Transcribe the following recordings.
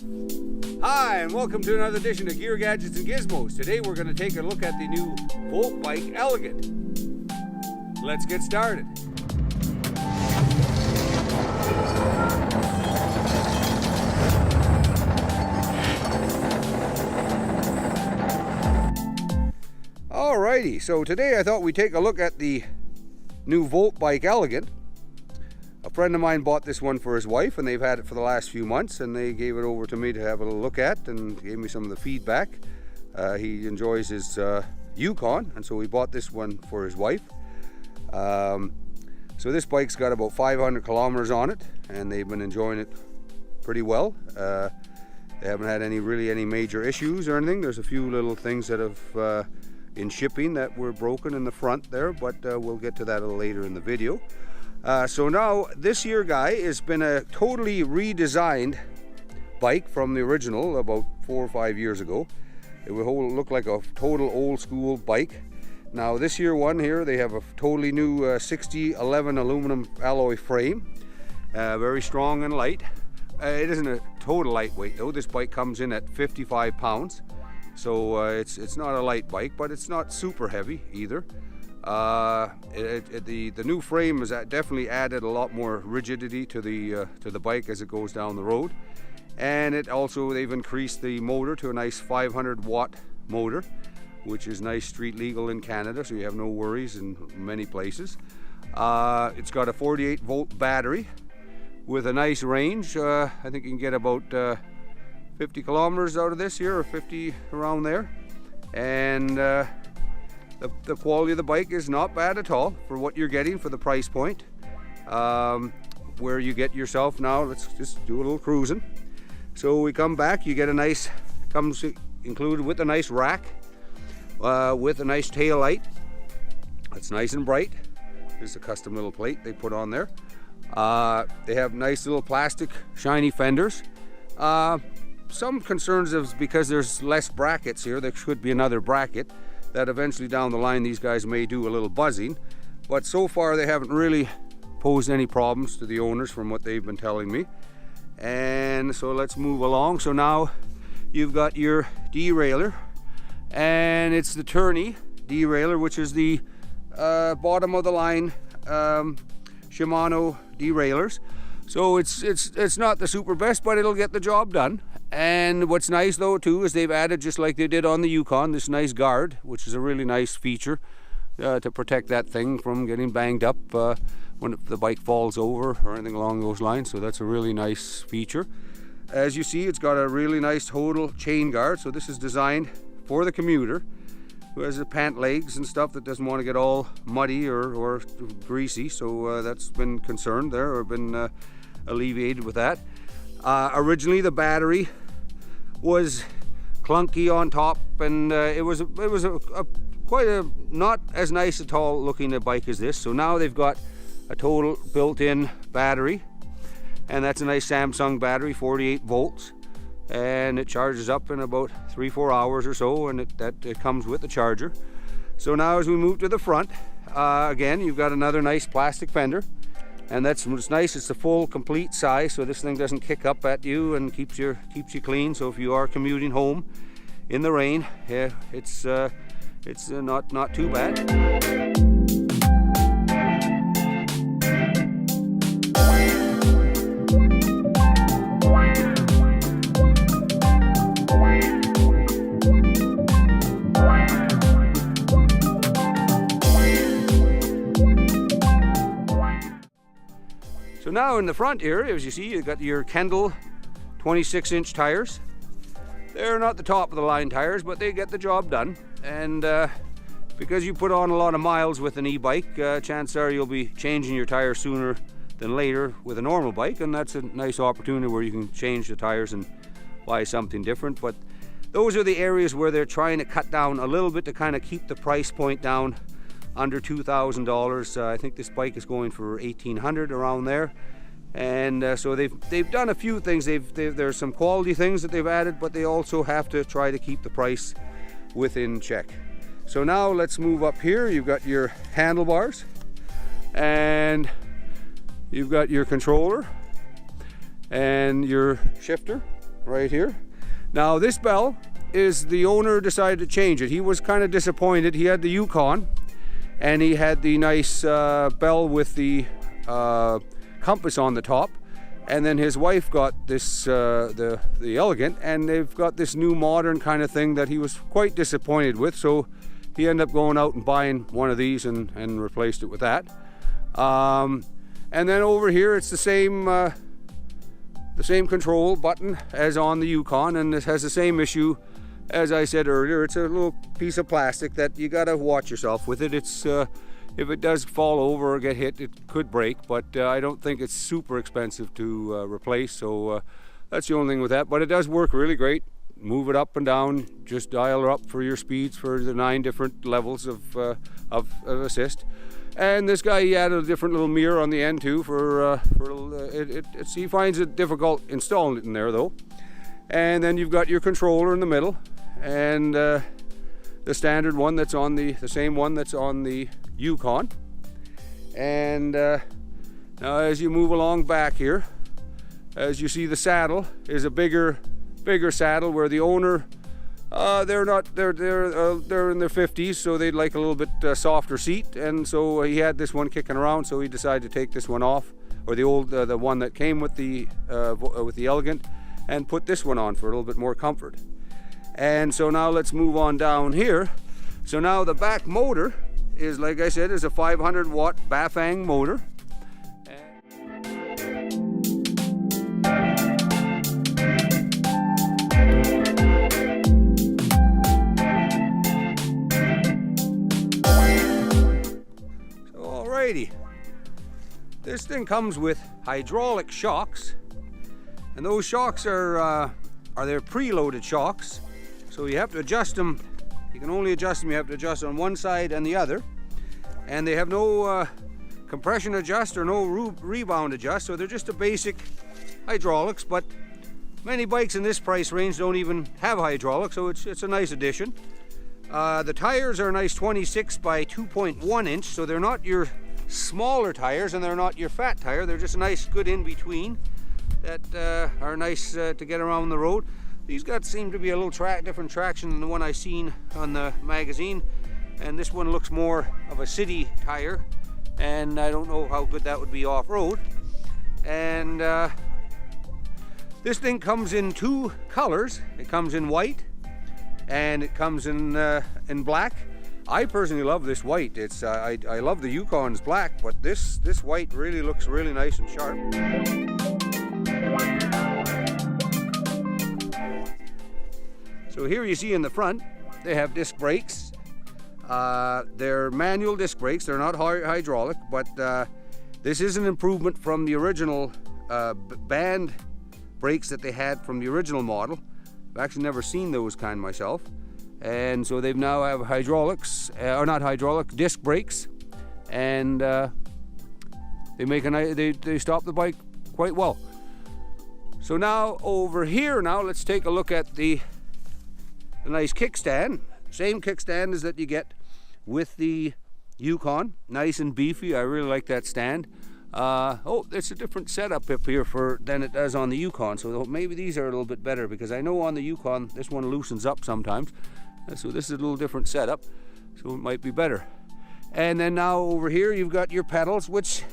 Hi, and welcome to another edition of Gear, Gadgets, and Gizmos. Today we're going to take a look at the new Voltbike Elegant. Let's get started. Alrighty, so today I thought we'd take a look at the new Voltbike Elegant. A friend of mine bought this one for his wife, and they've had it for the last few months, and they gave it over to me to have a little look at and gave me some of the feedback. He enjoys his Yukon, and so we bought this one for his wife. So this bike's got about 500 kilometers on it, and they've been enjoying it pretty well. They haven't had any major issues or anything. There's a few little things that have in shipping that were broken in the front there, but we'll get to that a little later in the video. So now this here guy has been a totally redesigned bike from the original about 4 or 5 years ago. It would look like a total old school bike. Now this here one here, they have a totally new 6011 aluminum alloy frame, very strong and light. It isn't a total lightweight though. This bike comes in at 55 pounds, so it's not a light bike, but it's not super heavy either. The new frame has definitely added a lot more rigidity to the bike as it goes down the road, and they've increased the motor to a nice 500 watt motor, which is nice street legal in Canada, so you have no worries in many places. It's got a 48 volt battery with a nice range. I think you can get about 50 kilometers out of this here, or 50 around there, and the quality of the bike is not bad at all for what you're getting for the price point. Where you get yourself now, let's just do a little cruising. So we come back, you get comes included with a nice rack, with a nice tail light. It's nice and bright. There's a custom little plate they put on there. They have nice little plastic shiny fenders. Some concerns is because there's less brackets here. There should be another bracket that eventually down the line these guys may do a little buzzing, but so far they haven't really posed any problems to the owners from what they've been telling me. And so let's move along. So now you've got your derailleur, and it's the Tourney derailleur, which is the bottom of the line Shimano derailleurs. So it's not the super best, but it'll get the job done. And what's nice though too is they've added, just like they did on the Yukon, this nice guard, which is a really nice feature to protect that thing from getting banged up when the bike falls over or anything along those lines. So that's a really nice feature. As you see, it's got a really nice total chain guard. So this is designed for the commuter who has the pant legs and stuff that doesn't want to get all muddy or greasy. So that's been concerned there, or been alleviated with that. Originally the battery was clunky on top, and it was quite a not as nice at all looking a bike as this. So now they've got a total built-in battery, and that's a nice Samsung battery, 48 volts, and it charges up in about 3-4 hours or so, and it comes with the charger. So now as we move to the front, again you've got another nice plastic fender. And that's what's nice, it's a full complete size, so this thing doesn't kick up at you and keeps you clean. So if you are commuting home in the rain, yeah, it's not too bad. So now in the front here, as you see, you've got your Kendall 26-inch tires. They're not the top of the line tires, but they get the job done. And because you put on a lot of miles with an e-bike, chances are you'll be changing your tires sooner than later with a normal bike, and that's a nice opportunity where you can change the tires and buy something different. But those are the areas where they're trying to cut down a little bit to kind of keep the price point down under $2,000. I think this bike is going for $1,800 around there. And so they've done a few things. There's some quality things that they've added, but they also have to try to keep the price within check. So now let's move up here. You've got your handlebars, and you've got your controller and your shifter. right here. Now this bell is, the owner decided to change it. He was kind of disappointed. He had the Yukon and he had the nice bell with the compass on the top, and then his wife got this the Elegant, and they've got this new modern kind of thing that he was quite disappointed with, so he ended up going out and buying one of these and replaced it with that. And then over here it's the same control button as on the Yukon, and it has the same issue as I said earlier. It's a little piece of plastic that you gotta watch yourself with it. It's if it does fall over or get hit, it could break, but I don't think it's super expensive to replace, so that's the only thing with that. But it does work really great. Move it up and down, just dial her up for your speeds for the 9 different levels of assist. And this guy, he added a different little mirror on the end too for he finds it difficult installing it in there though. And then you've got your controller in the middle, and the standard one that's on the same one that's on the Yukon. And now as you move along back here, as you see, the saddle is a bigger saddle, where the owner they're in their 50s, so they'd like a little bit softer seat, and so he had this one kicking around, so he decided to take this one off, or the one that came with the Elegant, and put this one on for a little bit more comfort. And so now let's move on down here. So now the back motor is, like I said, is a 500 watt Bafang motor. Alrighty, this thing comes with hydraulic shocks, and those shocks are their preloaded shocks, so you have to adjust them. You can only adjust them, you have to adjust on one side and the other, and they have no compression adjust or no rebound adjust, so they're just a basic hydraulics. But many bikes in this price range don't even have hydraulics, so it's a nice addition. The tires are a nice 26 by 2.1 inch, so they're not your smaller tires and they're not your fat tire. They're just a nice good in between that are nice to get around the road. These seem to be a little different traction than the one I seen on the magazine, and this one looks more of a city tire, and I don't know how good that would be off-road. And this thing comes in 2 colors. It comes in white and it comes in black. I personally love this white. It's I love the Yukon's black, but this white really looks really nice and sharp. So here you see in the front, they have disc brakes. They're manual disc brakes. They're not hydraulic, but this is an improvement from the original band brakes that they had from the original model. I've actually never seen those kind myself. And so they now have hydraulics, or not hydraulic, disc brakes, and they stop the bike quite well. So now over here, let's take a look at the nice kickstand. Same kickstand as that you get with the Yukon, nice and beefy. I really like that stand. Oh, it's a different setup up here than it does on the Yukon, so maybe these are a little bit better, because I know on the Yukon this one loosens up sometimes, so this is a little different setup, so it might be better. And then now over here you've got your pedals, which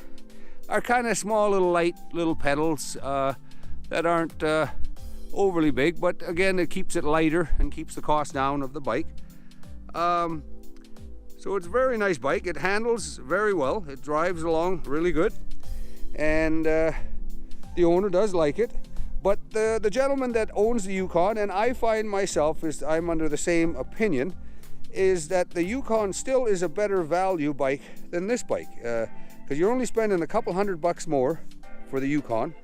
are kind of small little light little pedals that aren't overly big, but again it keeps it lighter and keeps the cost down of the bike. So it's a very nice bike. It handles very well. It drives along really good, and the owner does like it. But the gentleman that owns the Yukon, and I find myself, I'm under the same opinion, is that the Yukon still is a better value bike than this bike, because you're only spending a couple $100 more for the Yukon,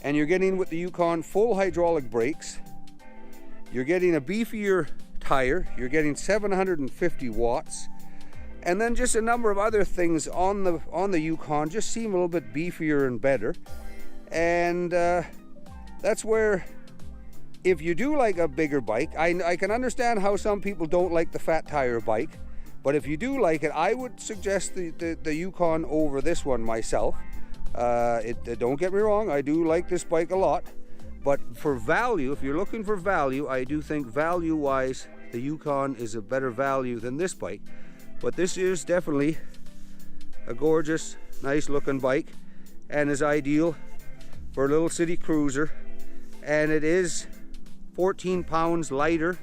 and you're getting with the Yukon full hydraulic brakes. You're getting a beefier tire, you're getting 750 watts, and then just a number of other things on the Yukon just seem a little bit beefier and better. And that's where, if you do like a bigger bike, I can understand how some people don't like the fat tire bike, but if you do like it, I would suggest the Yukon over this one myself. Don't get me wrong, I do like this bike a lot, But for value, if you're looking for value, I do think value-wise, the Yukon is a better value than this bike. But this is definitely a gorgeous, nice-looking bike, and is ideal for a little city cruiser. And it is 14 pounds lighter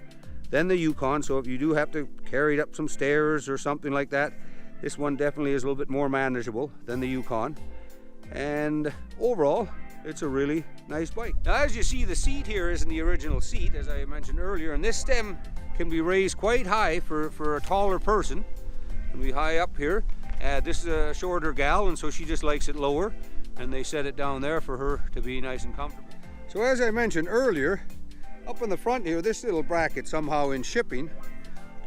than the Yukon, so if you do have to carry it up some stairs or something like that, this one definitely is a little bit more manageable than the Yukon. And overall, it's a really nice bike. Now, as you see, the seat here isn't the original seat, as I mentioned earlier, and this stem can be raised quite high for a taller person. It can be high up here. This is a shorter gal, and so she just likes it lower, and they set it down there for her to be nice and comfortable. So as I mentioned earlier, up in the front here, this little bracket somehow in shipping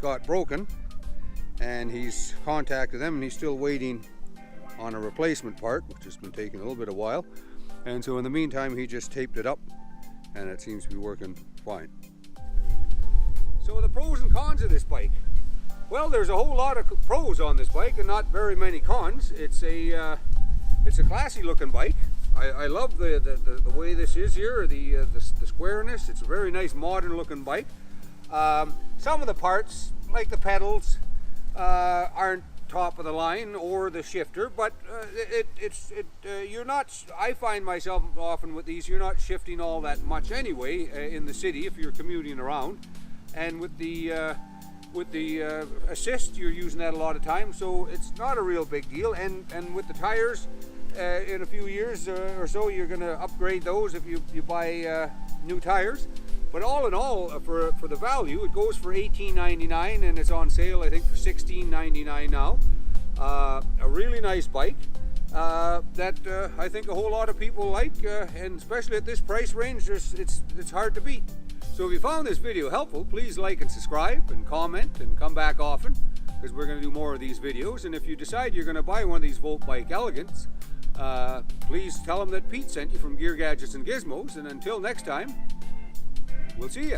got broken, and he's contacted them, and he's still waiting on a replacement part, which has been taking a little bit of while. And so in the meantime, he just taped it up, and it seems to be working fine. So the pros and cons of this bike. Well, there's a whole lot of pros on this bike and not very many cons. It's a classy looking bike. I love the way this is here, the squareness. It's a very nice modern looking bike. Some of the parts, like the pedals, aren't top of the line, or the shifter, but you're not, I find myself often with these, you're not shifting all that much anyway in the city if you're commuting around. And with the assist, you're using that a lot of time, so it's not a real big deal. And with the tires, in a few years or so, you're going to upgrade those if you buy new tires. But all in all, for the value, it goes for $18.99, and it's on sale, I think, for $16.99 now. A really nice bike that I think a whole lot of people like, and especially at this price range, it's hard to beat. So if you found this video helpful, please like and subscribe and comment and come back often, because we're going to do more of these videos. And if you decide you're going to buy one of these Voltbike Elegants, please tell them that Pete sent you from Gear Gadgets and Gizmos. And until next time, we'll see you.